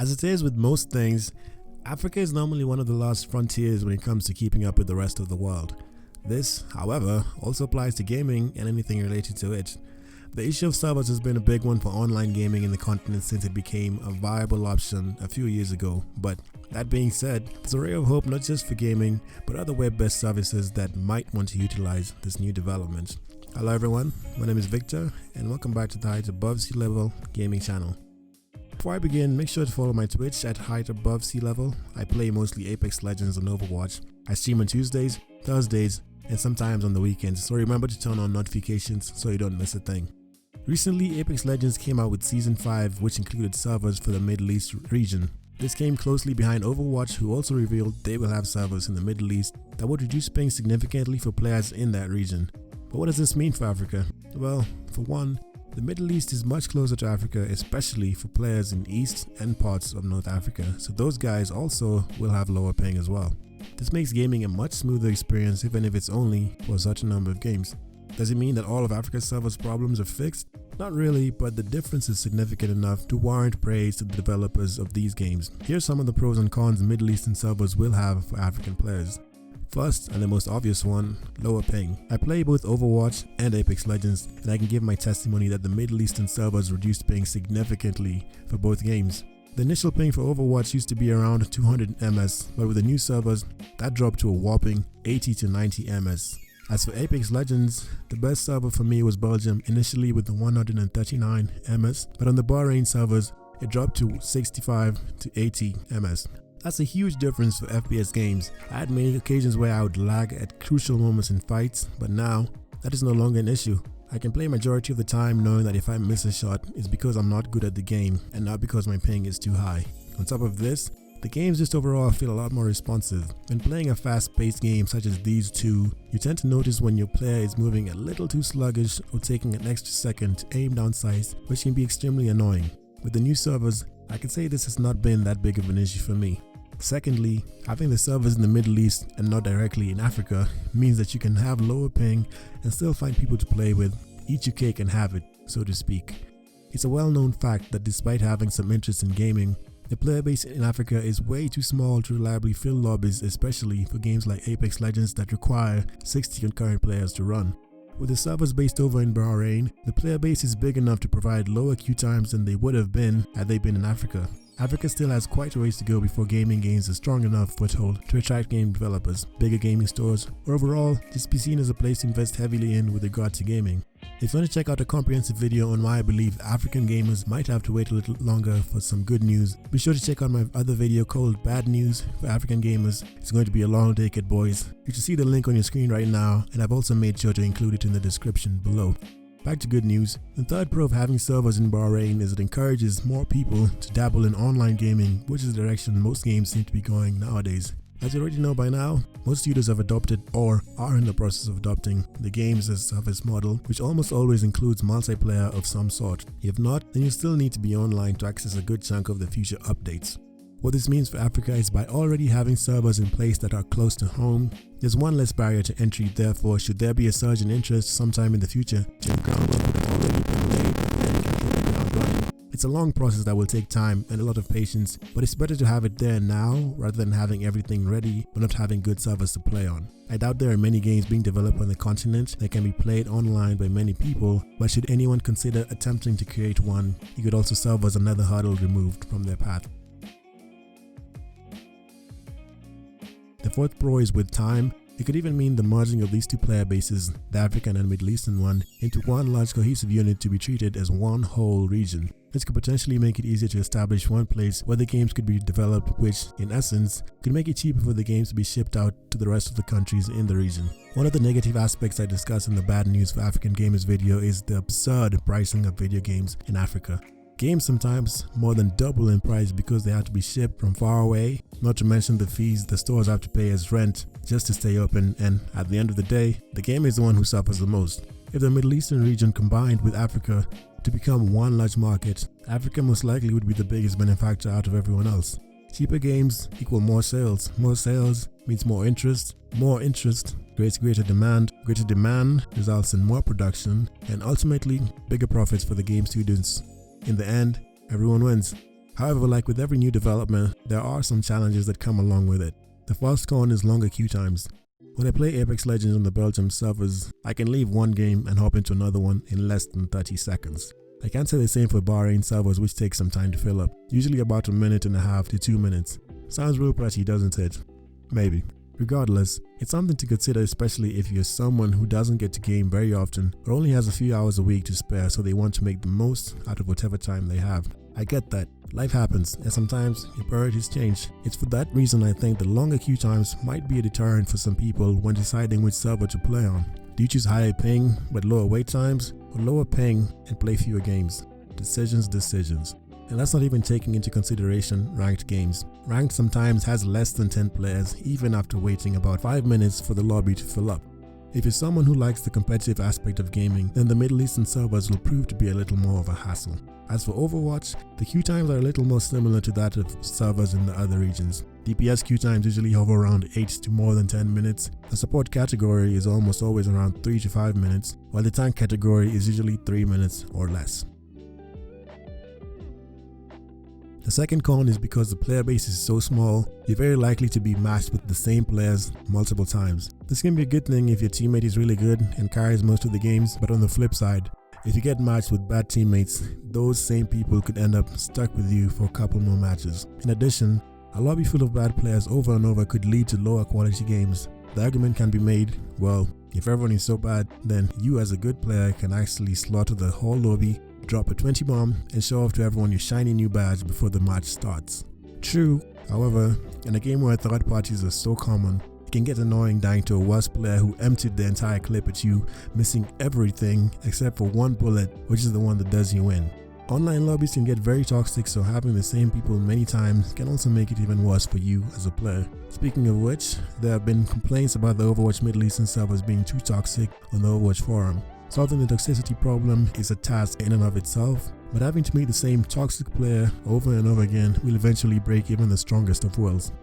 As it is with most things, Africa is normally one of the last frontiers when it comes to keeping up with the rest of the world. This, however, also applies to gaming and anything related to it. The issue of servers has been a big one for online gaming in the continent since it became a viable option a few years ago. But that being said, there's a ray of hope not just for gaming, but other web-based services that might want to utilize this new development. Hello everyone, my name is Victor and welcome back to the Height Above Sea Level gaming channel. Before I begin, make sure to follow my Twitch at Height Above Sea Level. I play mostly Apex Legends and Overwatch. I stream on Tuesdays, Thursdays, and sometimes on the weekends, so remember to turn on notifications so you don't miss a thing. Recently, Apex Legends came out with Season 5, which included servers for the Middle East region. This came closely behind Overwatch, who also revealed they will have servers in the Middle East that would reduce ping significantly for players in that region. But what does this mean for Africa? Well, for one, the Middle East is much closer to Africa, especially for players in East and parts of North Africa, so those guys also will have lower ping as well. This makes gaming a much smoother experience even if it's only for such a number of games. Does it mean that all of Africa's servers problems are fixed? Not really, but the difference is significant enough to warrant praise to the developers of these games. Here's some of the pros and cons Middle Eastern servers will have for African players. First, and the most obvious one, lower ping. I play both Overwatch and Apex Legends, and I can give my testimony that the Middle Eastern servers reduced ping significantly for both games. The initial ping for Overwatch used to be around 200 ms, but with the new servers, that dropped to a whopping 80 to 90 ms. As for Apex Legends, the best server for me was Belgium, initially with the 139 ms, but on the Bahrain servers, it dropped to 65 to 80 ms. That's a huge difference for FPS games. I had many occasions where I would lag at crucial moments in fights, but now, that is no longer an issue. I can play majority of the time knowing that if I miss a shot, it's because I'm not good at the game and not because my ping is too high. On top of this, the games just overall feel a lot more responsive. When playing a fast-paced game such as these two, you tend to notice when your player is moving a little too sluggish or taking an extra second to aim down sights, which can be extremely annoying. With the new servers, I can say this has not been that big of an issue for me. Secondly, having the servers in the Middle East and not directly in Africa means that you can have lower ping and still find people to play with. Eat your cake and have it, so to speak. It's a well-known fact that despite having some interest in gaming, the player base in Africa is way too small to reliably fill lobbies, especially for games like Apex Legends that require 60 concurrent players to run. With the servers based over in Bahrain, the player base is big enough to provide lower queue times than they would have been had they been in Africa. Africa still has quite a ways to go before gaming gains a strong enough foothold to attract game developers, bigger gaming stores, or overall just be seen as a place to invest heavily in with regard to gaming. If you want to check out a comprehensive video on why I believe African gamers might have to wait a little longer for some good news, be sure to check out my other video called Bad News for African Gamers. It's going to be a long day, kid boys. You should see the link on your screen right now, and I've also made sure to include it in the description below. Back to good news. The third pro of having servers in Bahrain is it encourages more people to dabble in online gaming, which is the direction most games seem to be going nowadays. As you already know by now, most studios have adopted or are in the process of adopting the games as a service model, which almost always includes multiplayer of some sort. If not, then you still need to be online to access a good chunk of the future updates. What this means for Africa is by already having servers in place that are close to home, there's one less barrier to entry. Therefore, should there be a surge in interest sometime in the future, groundwork would have already been laid and you can hit the ground running. It's a long process that will take time and a lot of patience, but it's better to have it there now rather than having everything ready but not having good servers to play on. I doubt there are many games being developed on the continent that can be played online by many people, but should anyone consider attempting to create one, it could also serve as another hurdle removed from their path. The fourth pro is with time. It could even mean the merging of these two player bases, the African and Middle Eastern one, into one large cohesive unit to be treated as one whole region. This could potentially make it easier to establish one place where the games could be developed, which, in essence, could make it cheaper for the games to be shipped out to the rest of the countries in the region. One of the negative aspects I discussed in the Bad News for African Gamers video is the absurd pricing of video games in Africa. Games sometimes more than double in price because they have to be shipped from far away, not to mention the fees the stores have to pay as rent just to stay open, and at the end of the day, the game is the one who suffers the most. If the Middle Eastern region combined with Africa to become one large market, Africa most likely would be the biggest benefactor out of everyone else. Cheaper games equal more sales means more interest creates greater demand results in more production, and ultimately bigger profits for the game students. In the end, everyone wins. However, like with every new development, there are some challenges that come along with it. The first con is longer queue times. When I play Apex Legends on the Belgium servers, I can leave one game and hop into another one in less than 30 seconds. I can't say the same for Bahrain servers, which take some time to fill up, usually about 1.5 minutes to 2 minutes. Sounds real pretty, doesn't it? Maybe. Regardless, it's something to consider, especially if you're someone who doesn't get to game very often or only has a few hours a week to spare, so they want to make the most out of whatever time they have. I get that. Life happens, and sometimes your priorities change. It's for that reason I think the longer queue times might be a deterrent for some people when deciding which server to play on. Do you choose higher ping but lower wait times, or lower ping and play fewer games? Decisions. And that's not even taking into consideration ranked games. Ranked sometimes has less than 10 players even after waiting about 5 minutes for the lobby to fill up. If you're someone who likes the competitive aspect of gaming, then the Middle Eastern servers will prove to be a little more of a hassle. As for Overwatch, the queue times are a little more similar to that of servers in the other regions. DPS queue times usually hover around 8 to more than 10 minutes. The support category is almost always around 3 to 5 minutes, while the tank category is usually 3 minutes or less. The second con is because the player base is so small, you're very likely to be matched with the same players multiple times. This can be a good thing if your teammate is really good and carries most of the games, but on the flip side, if you get matched with bad teammates, those same people could end up stuck with you for a couple more matches. In addition, a lobby full of bad players over and over could lead to lower quality games. The argument can be made, well, if everyone is so bad, then you as a good player can actually slaughter the whole lobby, drop a 20 bomb and show off to everyone your shiny new badge before the match starts. True, however, in a game where third parties are so common, it can get annoying dying to a worse player who emptied the entire clip at you, missing everything except for one bullet, which is the one that does you in. Online lobbies can get very toxic, so having the same people many times can also make it even worse for you as a player. Speaking of which, there have been complaints about the Overwatch Middle Eastern servers being too toxic on the Overwatch forum. Solving the toxicity problem is a task in and of itself, but having to meet the same toxic player over and over again will eventually break even the strongest of wills.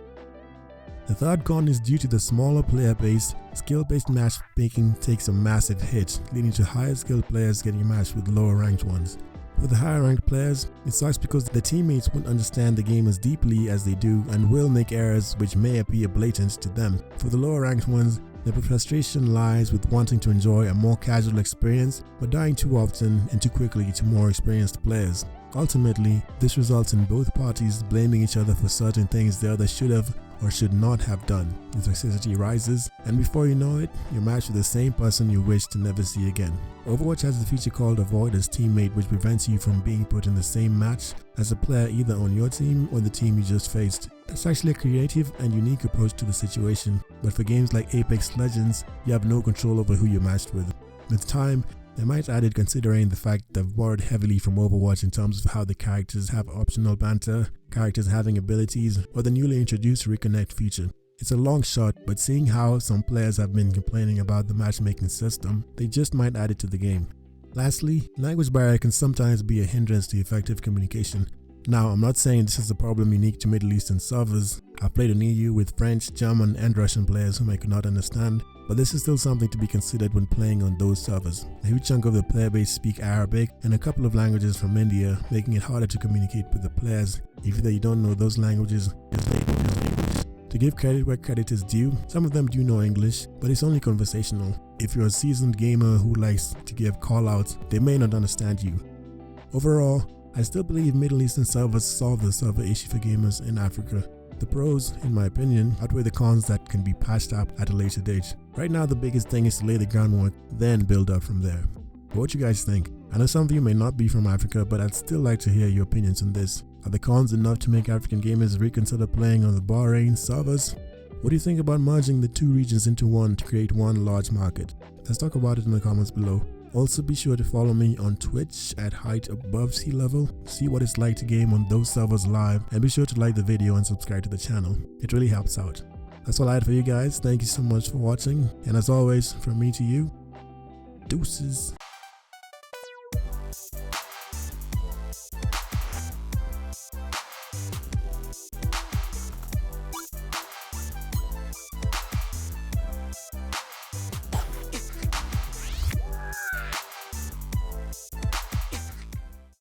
The third con is due to the smaller player base, skill-based matchmaking takes a massive hit, leading to higher skilled players getting matched with lower ranked ones. For the higher ranked players, it sucks because their teammates won't understand the game as deeply as they do and will make errors which may appear blatant to them. For the lower ranked ones, the frustration lies with wanting to enjoy a more casual experience but dying too often and too quickly to more experienced players. Ultimately, this results in both parties blaming each other for certain things the other should have or should not have done. The toxicity rises, and before you know it, you're matched with the same person you wish to never see again. Overwatch has the feature called Avoid as Teammate, which prevents you from being put in the same match as a player either on your team or the team you just faced. That's actually a creative and unique approach to the situation, but for games like Apex Legends, you have no control over who you're matched with. With time, they might add it considering the fact they've borrowed heavily from Overwatch in terms of how the characters have optional banter, characters having abilities, or the newly introduced Reconnect feature. It's a long shot, but seeing how some players have been complaining about the matchmaking system, they just might add it to the game. Lastly, language barrier can sometimes be a hindrance to effective communication. Now, I'm not saying this is a problem unique to Middle Eastern servers. I've played on EU with French, German, and Russian players whom I could not understand, but this is still something to be considered when playing on those servers. A huge chunk of the player base speak Arabic and a couple of languages from India, making it harder to communicate with the players if either you don't know those languages or they don't know English. To give credit where credit is due, some of them do know English, but it's only conversational. If you're a seasoned gamer who likes to give call-outs, they may not understand you. Overall, I still believe Middle Eastern servers solve the server issue for gamers in Africa. The pros, in my opinion, outweigh the cons that can be patched up at a later date. Right now, the biggest thing is to lay the groundwork, then build up from there. What you guys think? I know some of you may not be from Africa, but I'd still like to hear your opinions on this. Are the cons enough to make African gamers reconsider playing on the Bahrain servers? What do you think about merging the two regions into one to create one large market? Let's talk about it in the comments below. Also, be sure to follow me on Twitch at Height Above Sea Level, see what it's like to game on those servers live, and be sure to like the video and subscribe to the channel. It really helps out. That's all I had for you guys. Thank you so much for watching, and as always, from me to you, deuces.